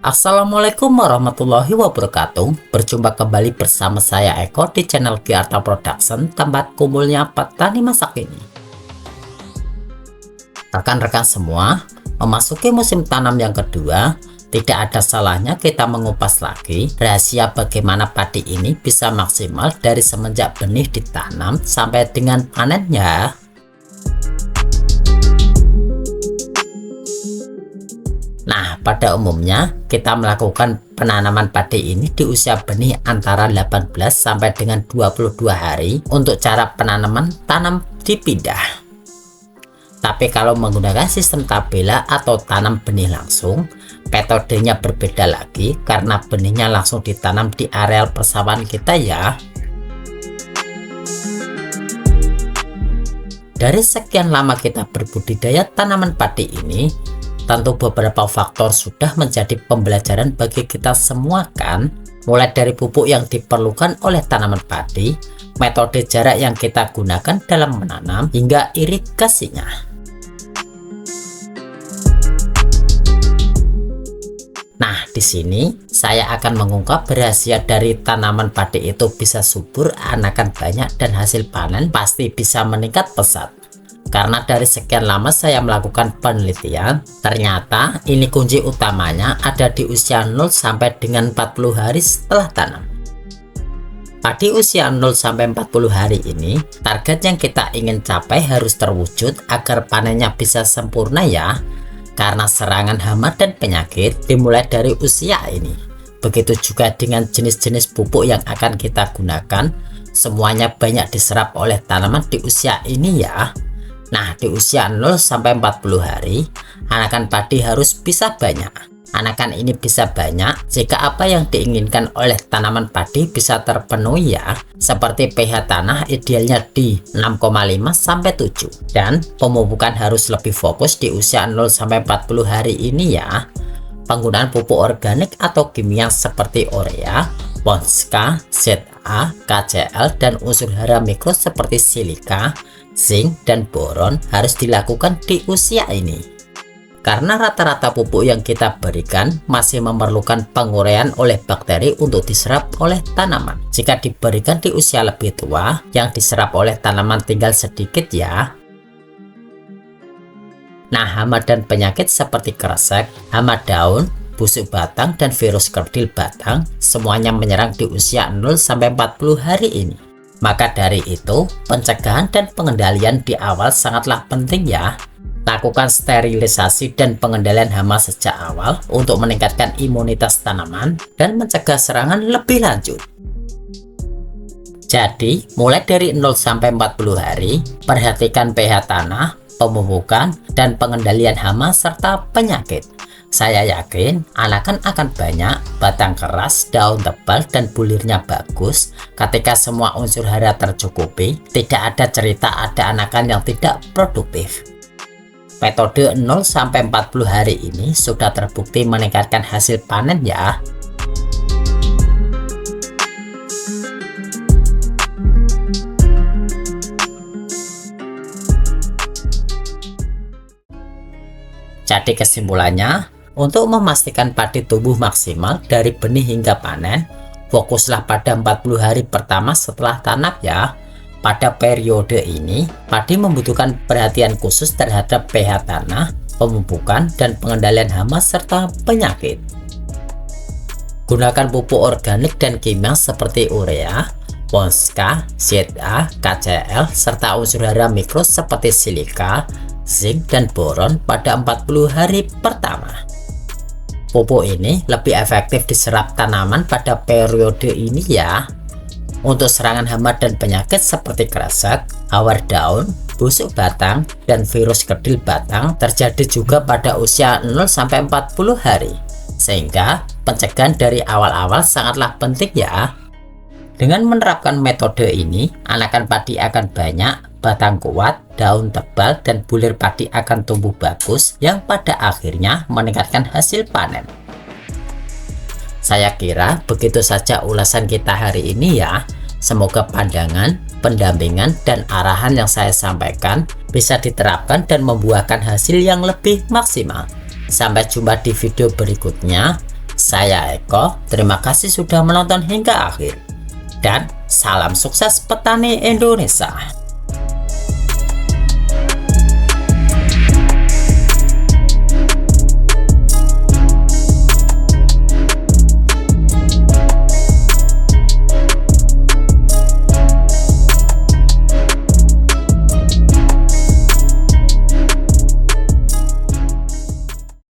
Assalamualaikum warahmatullahi wabarakatuh. Berjumpa kembali bersama saya Eko di channel Giarta Production, tempat kumpulnya petani masa kini. Rekan-rekan semua, memasuki musim tanam yang kedua, tidak ada salahnya kita mengupas lagi rahasia bagaimana padi ini bisa maksimal dari semenjak benih ditanam sampai dengan panennya. Nah, pada umumnya kita melakukan penanaman padi ini di usia benih antara 18 sampai dengan 22 hari untuk cara penanaman tanam dipindah. Tapi kalau menggunakan sistem tabela atau tanam benih langsung, metodenya berbeda lagi karena benihnya langsung ditanam di areal persawahan kita ya. Dari sekian lama kita berbudidaya tanaman padi ini, tentu beberapa faktor sudah menjadi pembelajaran bagi kita semua kan, mulai dari pupuk yang diperlukan oleh tanaman padi, metode jarak yang kita gunakan dalam menanam, hingga irigasinya. Nah, di sini saya akan mengungkap rahasia dari tanaman padi itu bisa subur, anakan banyak, dan hasil panen pasti bisa meningkat pesat. Karena dari sekian lama saya melakukan penelitian, ternyata ini kunci utamanya ada di usia 0 sampai dengan 40 hari setelah tanam. Pada usia 0 sampai 40 hari ini, target yang kita ingin capai harus terwujud agar panennya bisa sempurna ya. Karena serangan hama dan penyakit dimulai dari usia ini. Begitu juga dengan jenis-jenis pupuk yang akan kita gunakan, semuanya banyak diserap oleh tanaman di usia ini ya. Nah, di usia 0 sampai 40 hari, anakan padi harus bisa banyak. Anakan ini bisa banyak jika apa yang diinginkan oleh tanaman padi bisa terpenuhi ya, seperti pH tanah idealnya di 6,5 sampai 7. Dan pemupukan harus lebih fokus di usia 0 sampai 40 hari ini ya. Penggunaan pupuk organik atau kimia seperti urea, Ponska, ZA, KCl, dan unsur hara mikro seperti silika, zinc, dan boron harus dilakukan di usia ini. Karena rata-rata pupuk yang kita berikan masih memerlukan penguraian oleh bakteri untuk diserap oleh tanaman. Jika diberikan di usia lebih tua, yang diserap oleh tanaman tinggal sedikit ya. Nah, hama dan penyakit seperti kresek, hama daun, busuk batang, dan virus kerdil batang semuanya menyerang di usia 0 sampai 40 hari ini. Maka dari itu, pencegahan dan pengendalian di awal sangatlah penting ya. Lakukan sterilisasi dan pengendalian hama sejak awal untuk meningkatkan imunitas tanaman dan mencegah serangan lebih lanjut. Jadi, mulai dari 0 sampai 40 hari, perhatikan pH tanah, pemupukan, dan pengendalian hama serta penyakit. Saya yakin anakan akan banyak, batang keras, daun tebal, dan bulirnya bagus. Ketika semua unsur hara tercukupi, tidak ada cerita ada anakan yang tidak produktif. Metode 0 sampai 40 hari ini sudah terbukti meningkatkan hasil panen ya. Jadi kesimpulannya, untuk memastikan padi tumbuh maksimal dari benih hingga panen, fokuslah pada 40 hari pertama setelah tanam ya. Pada periode ini, padi membutuhkan perhatian khusus terhadap pH tanah, pemupukan, dan pengendalian hama serta penyakit. Gunakan pupuk organik dan kimia seperti urea, Ponska, ZA, KCl, serta unsur hara mikro seperti silika, zinc, dan boron pada 40 hari pertama. Pupuk ini lebih efektif diserap tanaman pada periode ini ya. Untuk serangan hama dan penyakit seperti kresek, hawar daun, busuk batang, dan virus kerdil batang terjadi juga pada usia 0 sampai 40 hari. Sehingga pencegahan dari awal-awal sangatlah penting ya. Dengan menerapkan metode ini, anakan padi akan banyak, batang kuat, daun tebal, dan bulir padi akan tumbuh bagus yang pada akhirnya meningkatkan hasil panen. Saya kira begitu saja ulasan kita hari ini ya. Semoga pandangan, pendampingan, dan arahan yang saya sampaikan bisa diterapkan dan membuahkan hasil yang lebih maksimal. Sampai jumpa di video berikutnya. Saya Eko, terima kasih sudah menonton hingga akhir. Dan salam sukses petani Indonesia.